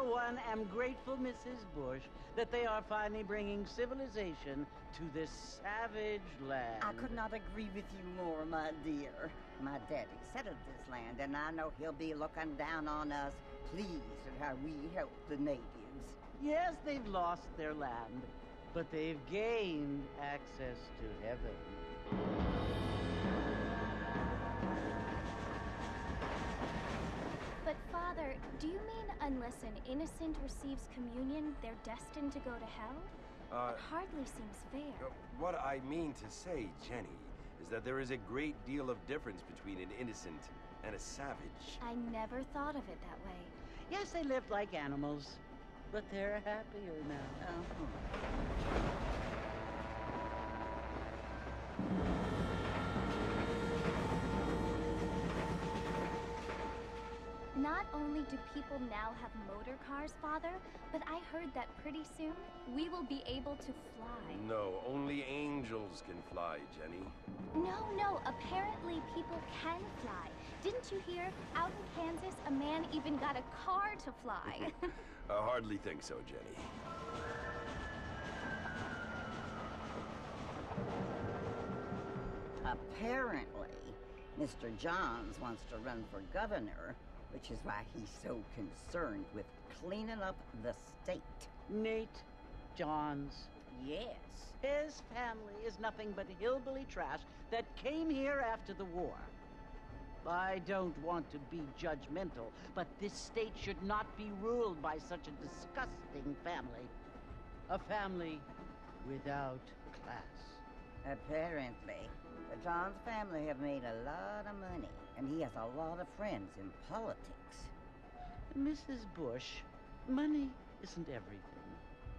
for one, am grateful, Mrs. Bush, that they are finally bringing civilization to this savage land. I could not agree with you more, my dear. My daddy settled this land, and I know he'll be looking down on us, pleased at how we help the natives. Yes, they've lost their land, but they've gained access to heaven. But, Father, do you mean unless an innocent receives communion, they're destined to go to hell? That hardly seems fair. What I mean to say, Jenny, is that there is a great deal of difference between an innocent and a savage. I never thought of it that way. Yes, they lived like animals, but they're happier now. Not only do people now have motor cars, Father, but I heard that pretty soon we will be able to fly. No, only angels can fly, Jenny. No, apparently people can fly. Didn't you hear? Out in Kansas, a man even got a car to fly. I hardly think so, Jenny. Apparently, Mr. Johns wants to run for governor, which is why he's so concerned with cleaning up the state. Nate Johns. Yes. His family is nothing but hillbilly trash that came here after the war. I don't want to be judgmental, but this state should not be ruled by such a disgusting family. A family without class. Apparently, the Johns family have made a lot of money, and he has a lot of friends in politics. Mrs. Bush, money isn't everything.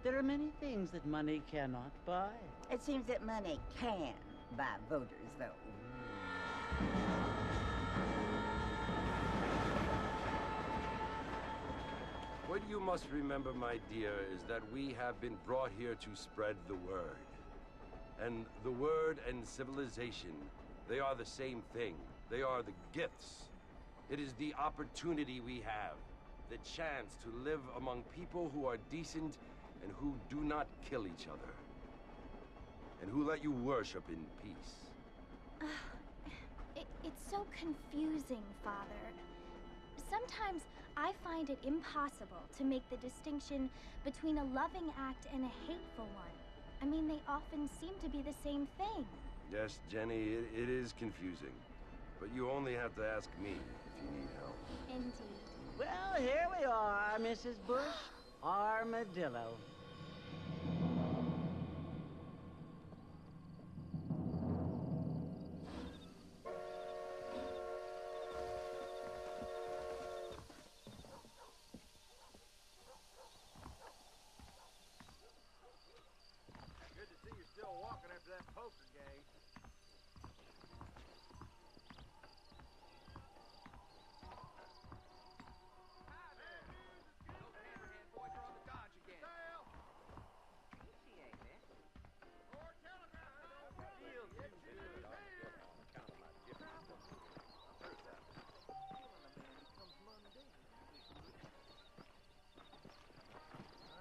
There are many things that money cannot buy. It seems that money can buy voters, though. What you must remember, my dear, is that we have been brought here to spread the word. And the word and civilization, they are the same thing. They are the gifts. It is the opportunity we have, the chance to live among people who are decent and who do not kill each other, and who let you worship in peace. It's so confusing, Father. Sometimes I find it impossible to make the distinction between a loving act and a hateful one. I mean, they often seem to be the same thing. Yes, Jenny, it is confusing. But you only have to ask me if you need help. Indeed. Well, here we are, Mrs. Bush. Armadillo. Good to see you're still walking after that poker game.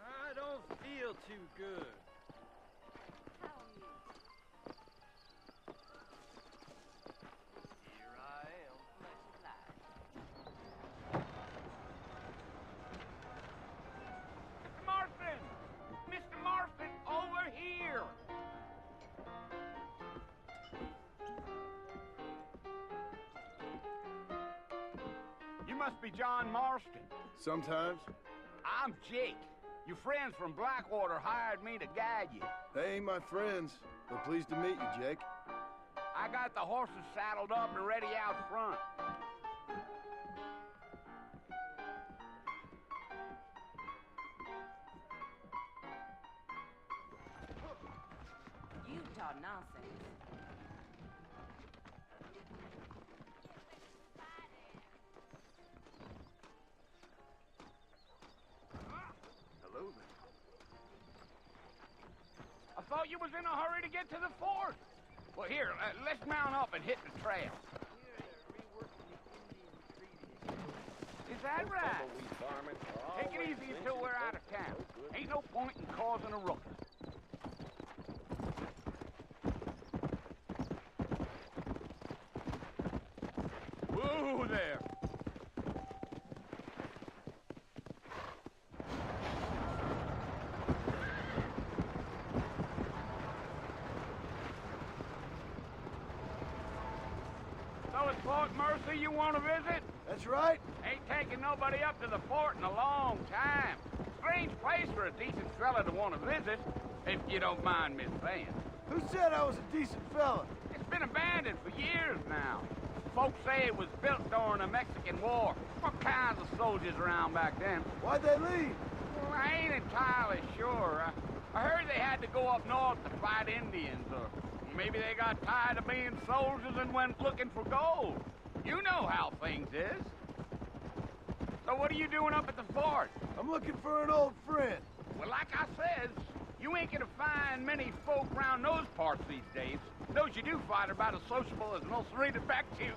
I don't feel too good. Here I am. Mr. Marston! Mr. Marston, over here! You must be John Marston. Sometimes. I'm Jake. Your friends from Blackwater hired me to guide you. They ain't my friends, but pleased to meet you, Jake. I got the horses saddled up and ready out front. You talk nonsense. Hello there. I thought you was in a hurry to get to the fort. Well, here, let's mount up and hit the trail. Here they're reworking the Indian treaty. Is that right? Tumbleweed farming for Take it easy until we're out of town. Ain't no point in causing a ruckus. Whoa there! So it's Fort Mercy you want to visit? That's right. Ain't taking nobody up to the fort in a long time. Strange place for a decent fella to want to visit, if you don't mind me saying. Who said I was a decent fella? It's been abandoned for years now. Folks say it was built during the Mexican War. What kinds of soldiers around back then? Why'd they leave? Well, I ain't entirely sure. I heard they had to go up north to fight Indians, or maybe they got tired of being soldiers and went looking for gold. You know how things is. So what are you doing up at the fort? I'm looking for an old friend. Well, like I said, you ain't gonna find many folk around those parts these days. Those you do find are about as sociable as most read it back to you.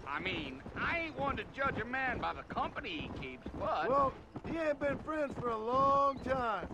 I mean, I ain't one to judge a man by the company he keeps, but... Well, he ain't been friends for a long time.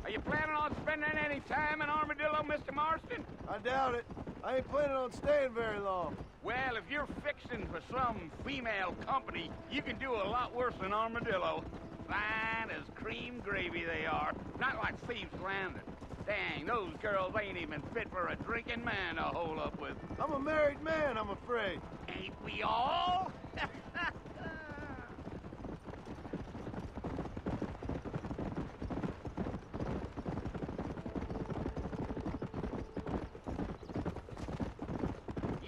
Are you planning on spending any time in Armadillo, Mr. Marston? I doubt it. I ain't planning on staying very long. Well, if you're fixing for some female company, you can do a lot worse than Armadillo. Fine as cream gravy they are. Not like Thieves Landing. Dang, those girls ain't even fit for a drinking man to hole up with. I'm a married man, I'm afraid. Ain't we all?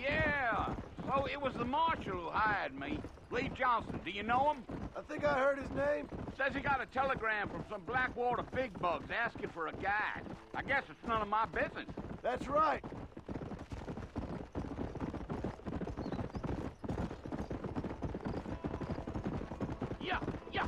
Yeah, so it was the marshal who hired me. Lee Johnson, do you know him? I think I heard his name. Says he got a telegram from some Blackwater big bugs asking for a guide. I guess it's none of my business. That's right. Yeah, yeah.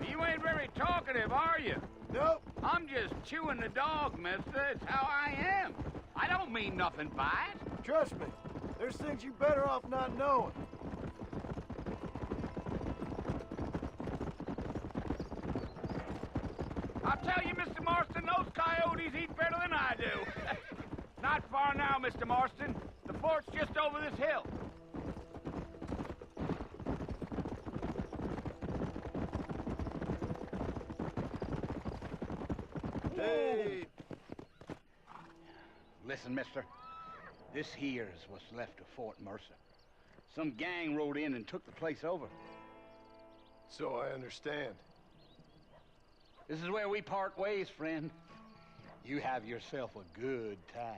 You ain't very talkative, are you? Nope. I'm just chewing the dog, mister. It's how I am. I don't mean nothing by it. Trust me. There's things you better off not knowing. I'll tell you, Mr. Marston, those coyotes eat better than I do. Not far now, Mr. Marston. The fort's just over this hill. Hey. Listen, mister. This here's what's left of Fort Mercer. Some gang rode in and took the place over. So I understand. This is where we part ways, friend. You have yourself a good time.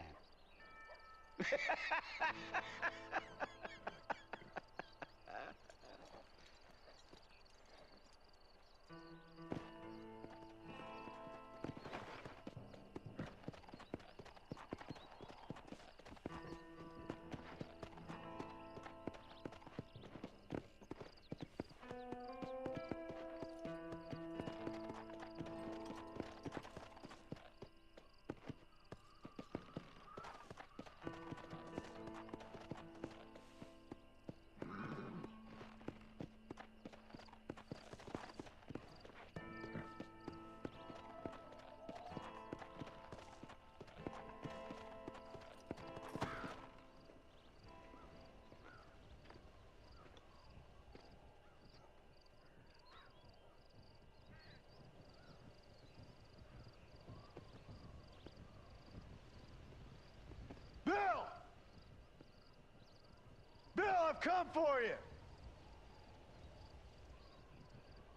Bill! Bill, I've come for you!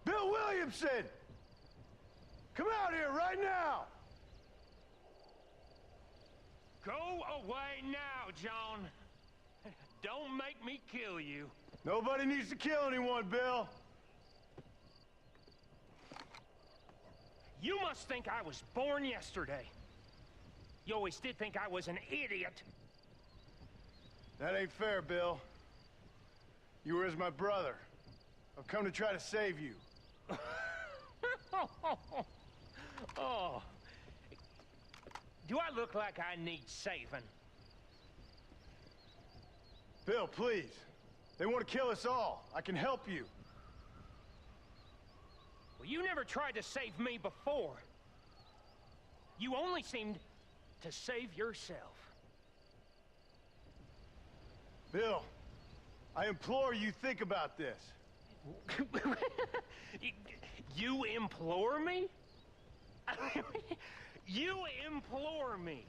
Bill Williamson! Come out here right now! Go away now, John. Don't make me kill you. Nobody needs to kill anyone, Bill. You must think I was born yesterday. You always did think I was an idiot. That ain't fair, Bill. You were as my brother. I've come to try to save you. Oh. Do I look like I need saving? Bill, please. They want to kill us all. I can help you. Well, you never tried to save me before. You only seemed to save yourself. Bill, I implore you think about this. You implore me? You implore me.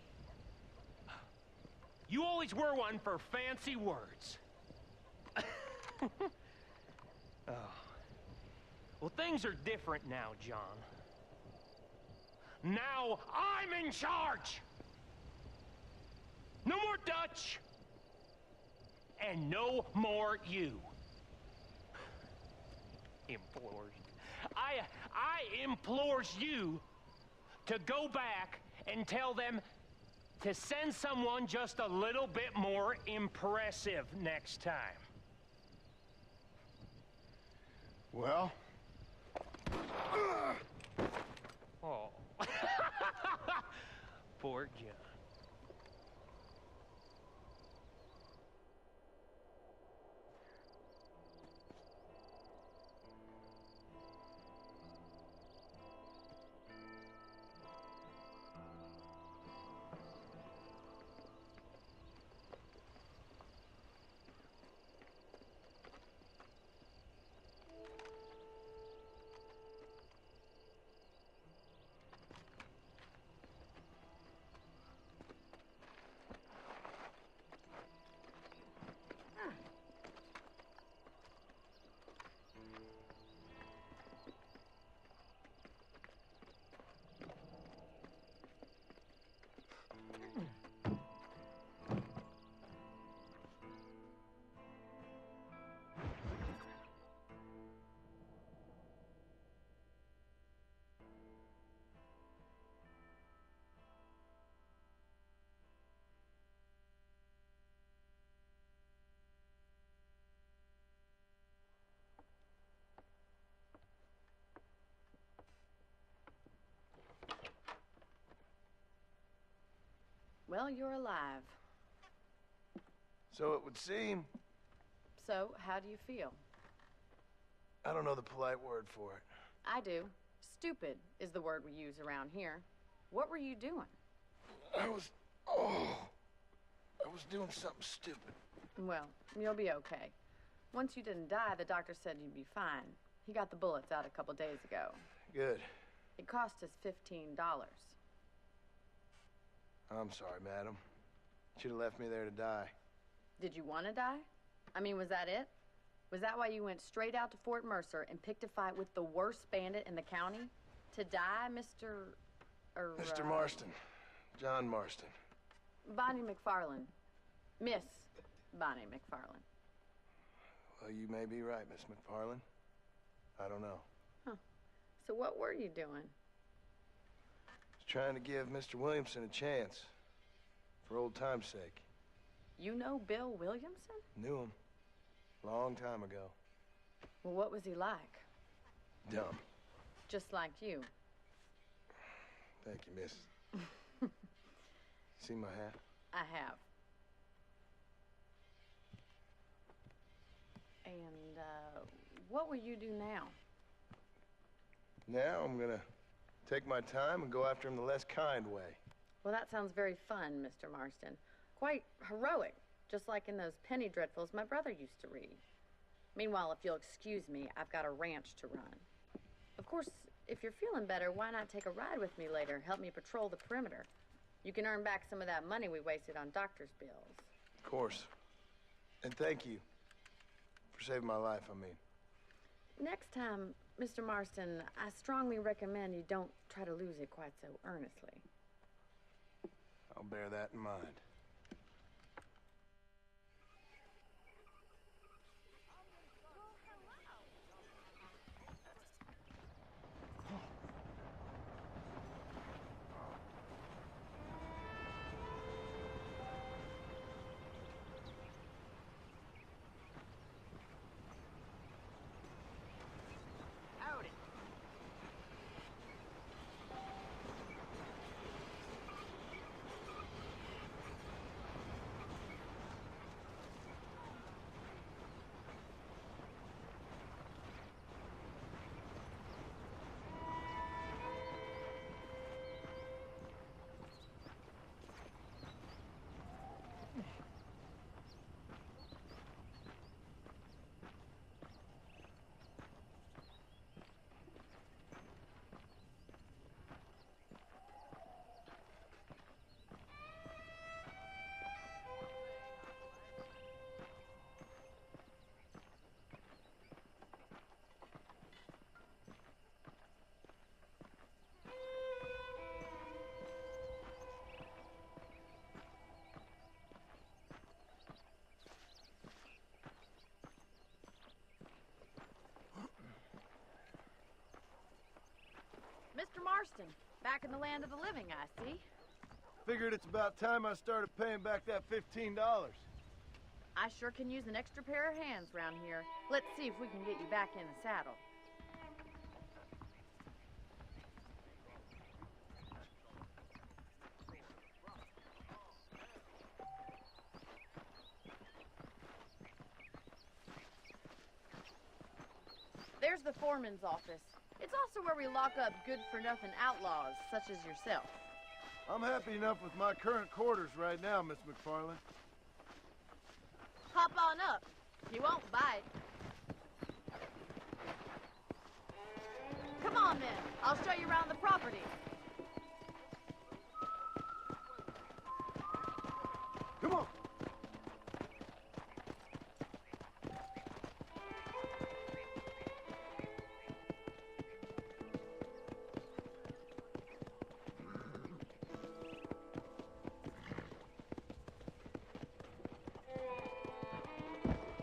You always were one for fancy words. Oh. Well, things are different now, John. Now I'm in charge! No more Dutch! And no more you. Implores. I implores you to go back and tell them to send someone just a little bit more impressive next time. Well? Oh. Poor John. Well, you're alive. So it would seem. So, how do you feel? I don't know the polite word for it. I do. Stupid is the word we use around here. What were you doing? I was doing something stupid. Well, you'll be okay. Once you didn't die, the doctor said you'd be fine. He got the bullets out a couple days ago. Good. It cost us $15. I'm sorry, madam. Should have left me there to die. Did you want to die? I mean, was that it? Was that why you went straight out to Fort Mercer and picked a fight with the worst bandit in the county? To die, Mr. Mr. Marston. John Marston. Bonnie McFarland. Miss Bonnie McFarland. Well, you may be right, Miss McFarland. I don't know. Huh. So what were you doing? Trying to give Mr. Williamson a chance. For old time's sake. You know Bill Williamson? Knew him. Long time ago. Well, what was he like? Dumb. Just like you. Thank you, miss. See my hat? I have. And, what will you do now? Now I'm gonna take my time and go after him the less kind way. Well, that sounds very fun, Mr. Marston. Quite heroic, just like in those penny dreadfuls my brother used to read. Meanwhile, if you'll excuse me, I've got a ranch to run. Of course, if you're feeling better, why not take a ride with me later? Help me patrol the perimeter. You can earn back some of that money we wasted on doctor's bills. Of course. And thank you for saving my life, I mean. Next time, Mr. Marston, I strongly recommend you don't try to lose it quite so earnestly. I'll bear that in mind. Marston. Back in the land of the living, I see. Figured it's about time I started paying back that $15. I sure can use an extra pair of hands around here. Let's see if we can get you back in the saddle. There's the foreman's office. It's also where we lock up good-for-nothing outlaws, such as yourself. I'm happy enough with my current quarters right now, Miss McFarland. Hop on up. He won't bite. Come on, then. I'll show you around the property. Come on.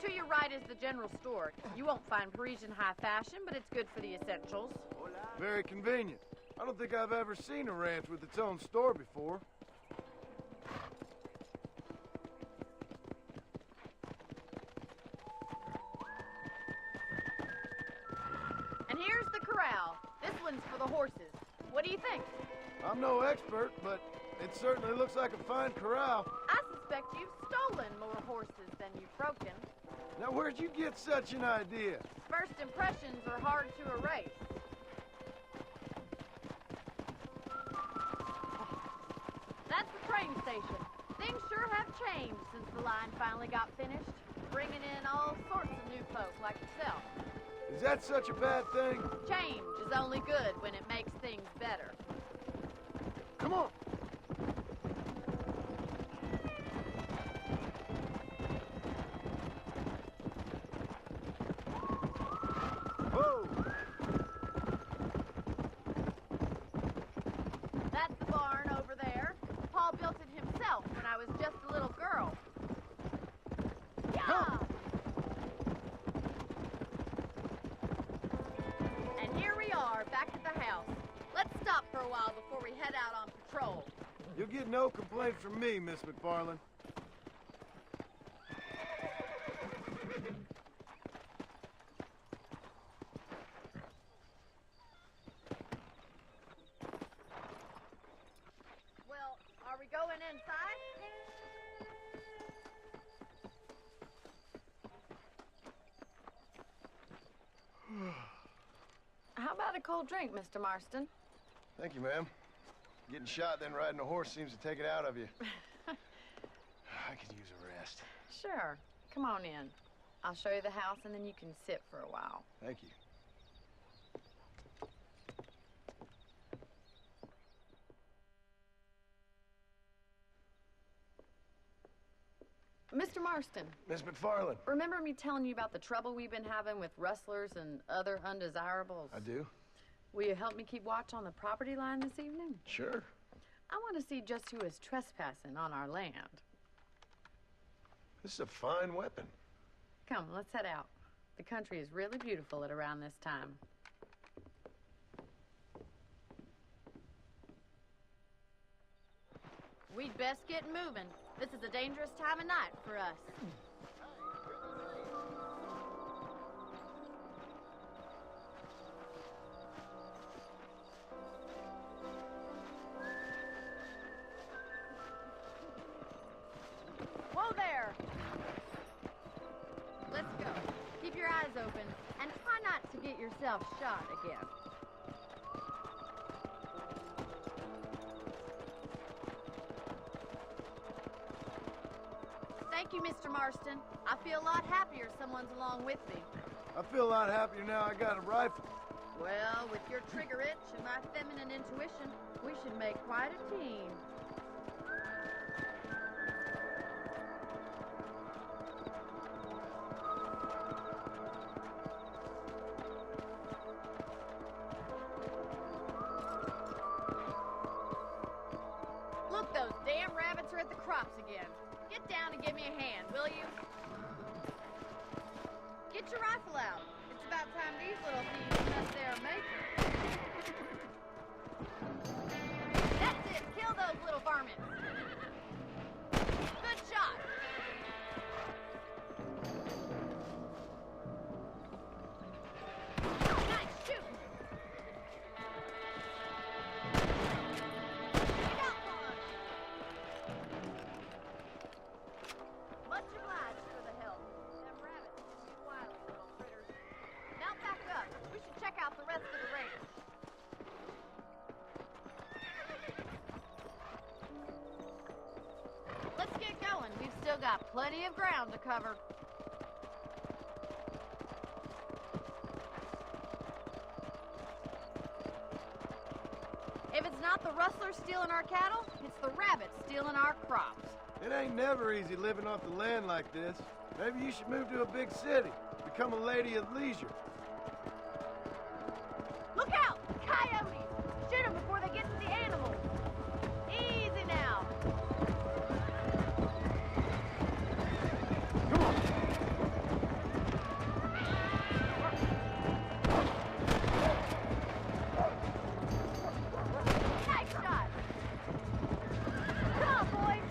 To your right is the general store. You won't find Parisian high fashion, but it's good for the essentials. Very convenient. I don't think I've ever seen a ranch with its own store before. And here's the corral. This one's for the horses. What do you think? I'm no expert, but it certainly looks like a fine corral. I suspect you've stolen more horses than you've broken. Now, where'd you get such an idea? First impressions are hard to erase. That's the train station. Things sure have changed since the line finally got finished, bringing in all sorts of new folk like yourself. Is that such a bad thing? Change is only good when it makes things better. Come on. Whoa! That's the barn over there. Paul built it himself when I was just a little girl. Yeah! And here we are, back at the house. Let's stop for a while before we head out on patrol. You'll get no complaints from me, Miss McFarland. Well, are we going inside? How about a cold drink, Mr. Marston? Thank you, ma'am. Getting shot, then riding a horse seems to take it out of you. I could use a rest. Sure. Come on in. I'll show you the house, and then you can sit for a while. Thank you. Mr. Marston, Miss McFarland. remember me telling you about the trouble we've been having with rustlers and other undesirables? I do? Will you help me keep watch on the property line this evening? Sure. I want to see just who is trespassing on our land. This is a fine weapon. Come, let's head out. The country is really beautiful at around this time. We'd best get moving. This is a dangerous time of night for us. Whoa there! Let's go. Keep your eyes open and try not to get yourself shot again. Thank you, Mr. Marston. I feel a lot happier someone's along with me. I feel a lot happier now I got a rifle. Well, with your trigger itch and my feminine intuition, we should make quite a team. Look, those damn rabbits are at the crops again. Get down and give me a hand, will you? Get your rifle out. It's about time these little thieves met their maker. Kill those little varmints. Good shot. Nice shooting. You got one. Much obliged for the help. Them rabbits can be wily little critters. Now back up. We should check out the rest of the range. Let's get going. We've still got plenty of ground to cover. If it's not the rustlers stealing our cattle, it's the rabbits stealing our crops. It ain't never easy living off the land like this. Maybe you should move to a big city. Become a lady of leisure. Look out! Coyotes! Shoot them before they get to the animals. Easy now. Come on! Nice shot. Come on, boys.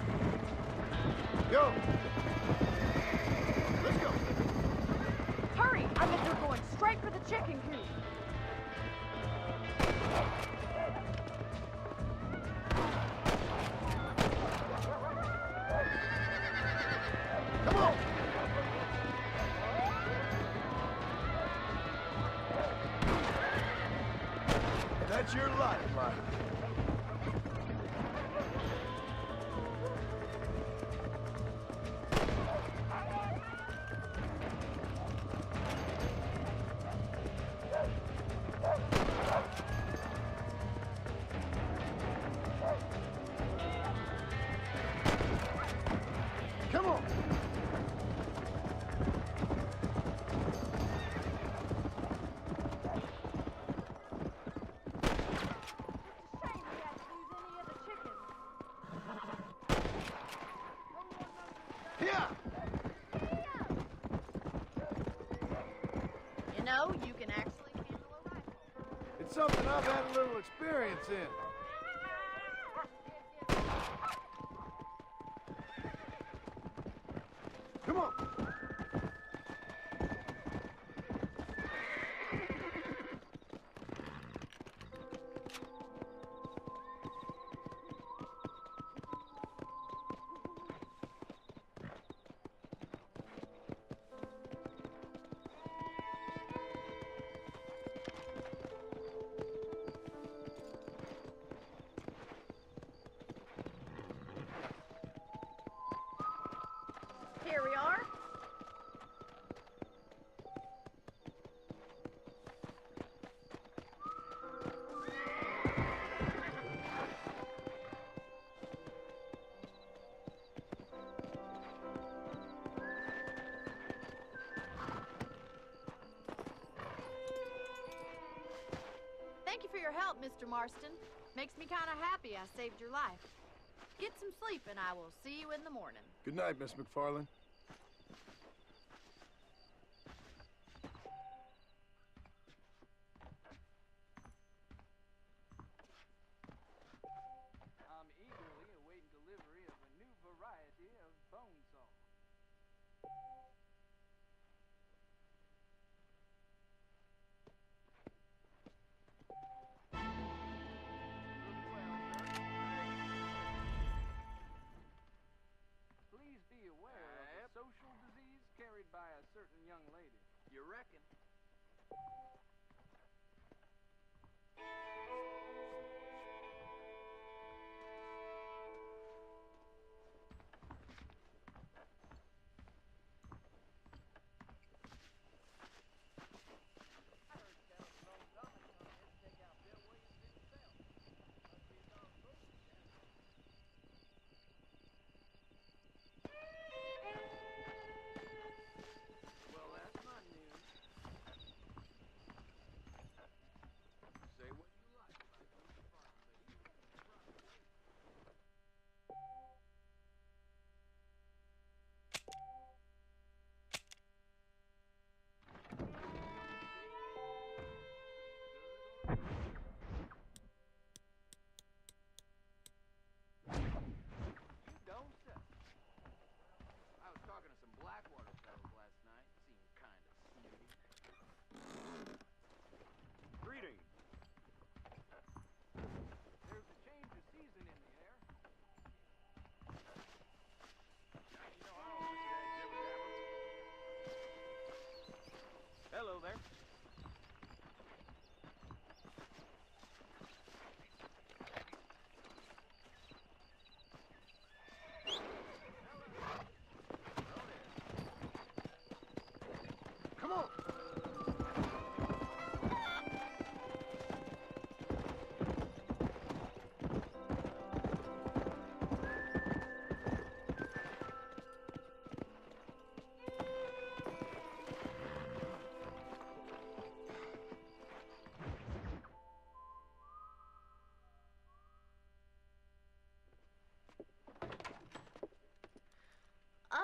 Go! Let's go! Hurry! I bet they're going straight for the chicken coop. Come on! That's your lifeline. Come on! Shame we had to lose any of the chickens. Here! You know, you can actually handle a rifle. It's something I've had a little experience in. Come on! Here we are. Thank you for your help, Mr. Marston. Makes me kind of happy I saved your life. Get some sleep and I will see you in the morning. Good night, Miss McFarland. I'm eagerly awaiting delivery of a new variety of bone saw. Please be aware of a social disease carried by a certain young lady. You reckon? I heard tell from old Dominic on here to take out Bill Williams himself. Must be a dog poaching down. Well, that's not news.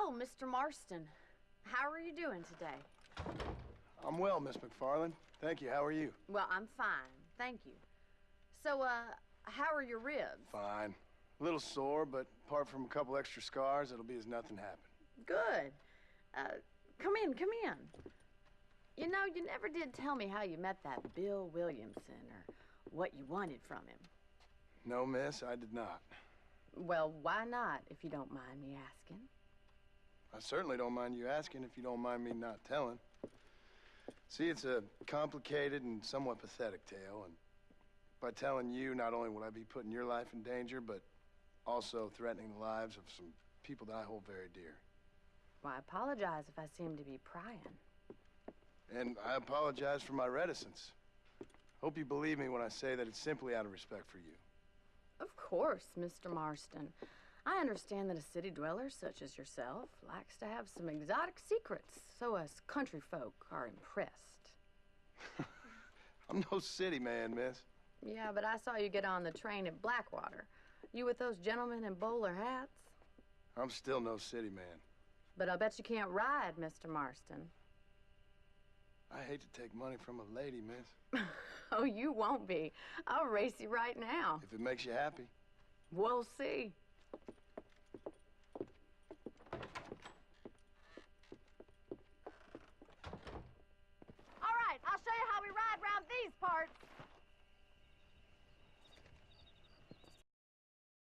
Hello, Mr. Marston. How are you doing today? I'm well, Miss McFarland. Thank you. How are you? Well, I'm fine. Thank you. So, how are your ribs? Fine. A little sore, but apart from a couple extra scars, it'll be as nothing happened. Good. Come in, come in. You know, you never did tell me how you met that Bill Williamson or what you wanted from him. No, miss, I did not. Well, why not, if you don't mind me asking? I certainly don't mind you asking if you don't mind me not telling. See, it's a complicated and somewhat pathetic tale, and by telling you, not only will I be putting your life in danger, but also threatening the lives of some people that I hold very dear. Well, I apologize if I seem to be prying. And I apologize for my reticence. Hope you believe me when I say that it's simply out of respect for you. Of course, Mr. Marston. I understand that a city dweller such as yourself likes to have some exotic secrets, so us country folk are impressed. I'm no city man, miss. Yeah, but I saw you get on the train at Blackwater. You with those gentlemen in bowler hats? I'm still no city man. But I bet you can't ride, Mr. Marston. I hate to take money from a lady, miss. Oh, you won't be. I'll race you right now. If it makes you happy. We'll see.